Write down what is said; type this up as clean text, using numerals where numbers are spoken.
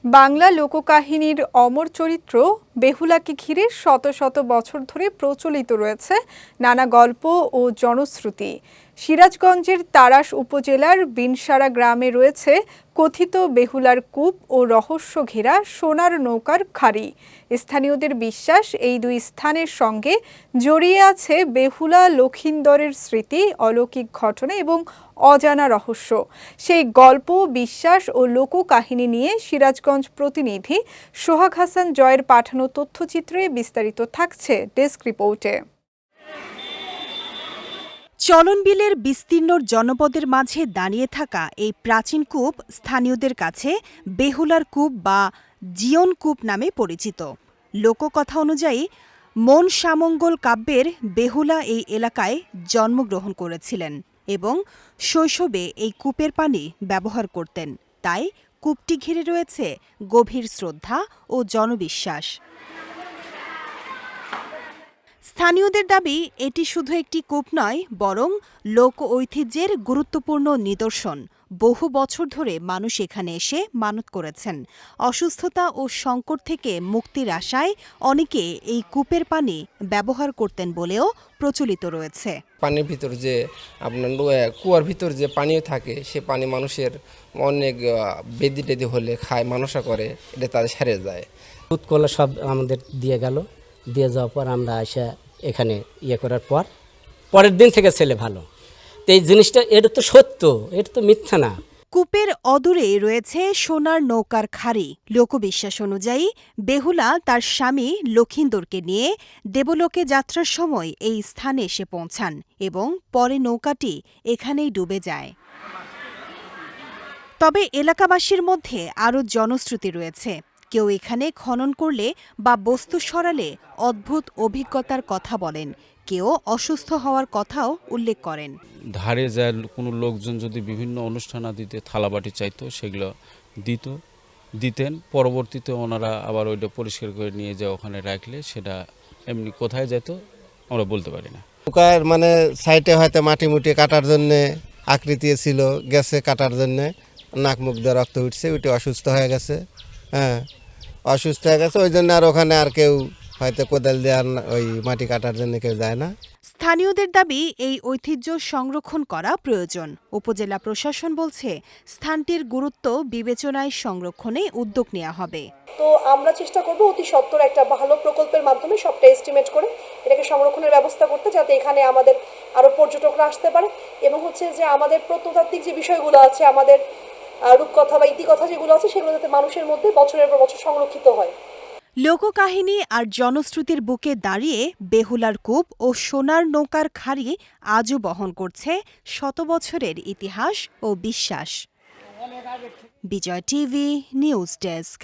বাংলা লোককাহিনীর অমর চরিত্র বেহুলাকে ঘিরে শত শত বছর ধরে প্রচলিত রয়েছে নানা গল্প ও জনশ্রুতি। সিরাজগঞ্জের তাড়াশ উপজেলার বিনসারা গ্রামে রয়েছে কথিত বেহুলার কূপ ও রহস্য ঘেরা সোনার নৌকার খাড়ি। স্থানীয়দের বিশ্বাস, এই দুই স্থানের সঙ্গে জড়িয়ে আছে বেহুলা লক্ষিন্দরের স্মৃতি, অলৌকিক ঘটনা এবং অজানা রহস্য। সেই গল্প, বিশ্বাস ও লোককাহিনী নিয়ে সিরাজগঞ্জ প্রতিনিধি সোহাগ হাসান জয়ের পাঠানো তথ্যচিত্রে বিস্তারিত থাকছে ডেস্ক রিপোর্টে। চলনবিলের বিস্তীর্ণ জনপদের মাঝে দাঁড়িয়ে থাকা এই প্রাচীন কূপ স্থানীয়দের কাছে বেহুলার কূপ বা জিয়ন কূপ নামে পরিচিত। লোককথা অনুযায়ী মন সামঙ্গল কাব্যের বেহুলা এই এলাকায় জন্মগ্রহণ করেছিলেন এবং শৈশবে এই কূপের পানি ব্যবহার করতেন। তাই কূপটি ঘিরে রয়েছে গভীর শ্রদ্ধা ও জনবিশ্বাস। স্থানীয়দের দাবি, এটি শুধু একটি কূপ নয়, বরং লোক ঐতিহ্যের গুরুত্বপূর্ণ নিদর্শন। বহু বছর ধরে মানুষ এখানে এসে মানত করেছেন। অসুস্থতা ও সংকট থেকে মুক্তির আশায় অনেকে এই কূপের পানি ব্যবহার করতেন বলেও প্রচলিত রয়েছে। পানির ভিতর যে আপনার কুয়ার ভিতর যে পানিও থাকে, সে পানি মানুষের অনেক বেদি টেদি হলে খায়, মানুষা করে, এটা তাদের সেরে যায়। দুধ কলা সব আমাদের দিয়ে গেল, দিয়ে যাওয়ার পর আমরা এসে এখানে করার পরের দিন থেকে ছেলে ভালো। তো এই জিনিসটা, এটা তো সত্য, এটা তো মিথ্যা না। কূপের অদূরে রয়েছে সোনার নৌকার খাড়ি। লোকবিশ্বাস অনুযায়ী বেহুলা তার স্বামী লক্ষিন্দরকে নিয়ে দেবলোকে যাত্রার সময় এই স্থানে এসে পৌঁছান এবং পরে নৌকাটি এখানেই ডুবে যায়। তবে এলাকাবাসীর মধ্যে আরও জনশ্রুতি রয়েছে। কেউ এখানে খনন করলে বা বস্তু সরালে অদ্ভুত অভিজ্ঞতার কথা বলেন, কেউ অসুস্থ হওয়ার কথাও উল্লেখ করেন। ধারে যায় কোনো লোকজন যদি বিভিন্ন অনুষ্ঠান আদিতে থালাবাটি চাইতো, সেগুলো দিতেন। পরবর্তীতে ওনারা আবার ওইটা পরিষ্কার করে নিয়ে যায়, ওখানে রাখলে সেটা এমনি কোথায় যেত আমরা বলতে পারি না। নৌকার মানে সাইডে হয়তো মাটি মুটি কাটার জন্যে আকৃতি ছিল, গেছে কাটার জন্যে, নাক মুখ দিয়ে রক্ত উঠছে, ওইটা অসুস্থ হয়ে গেছে। হ্যাঁ, অসুস্থ হয়ে গেছে, ওই জন্য আর ওখানে আর কেউ হয়তো কোদাল দিয়ে আর ওই মাটি কাটার জন্য কেউ যায় না। স্থানীয়দের দাবি, এই ঐতিহ্য সংরক্ষণ করা প্রয়োজন। উপজেলা প্রশাসন বলছে, স্থানটির গুরুত্ব বিবেচনায় সংরক্ষণে উদ্যোগ নেওয়া হবে। তো আমরা চেষ্টা করব অতি সত্বর একটা ভালো প্রকল্পের মাধ্যমে সবটা এস্টিমেট করে এটাকে সংরক্ষণের ব্যবস্থা করতে, যাতে এখানে আমাদের আরও পর্যটকরা আসতে পারে এবং যে আমাদের প্রত্নতাত্ত্বিক যে বিষয়গুলো আছে, আমাদের রূপকথা বা ইতিকথা যেগুলো আছে, সেগুলো যাতে মানুষের মধ্যে বছরের পর বছর সংরক্ষিত হয়। লোককাহিনী আর জনশ্রুতির বুকে দাঁড়িয়ে বেহুলার কূপ ও সোনার নৌকার খাড়ি আজও বহন করছে শত বছরের ইতিহাস ও বিশ্বাস। বিজয় টিভি নিউজ ডেস্ক।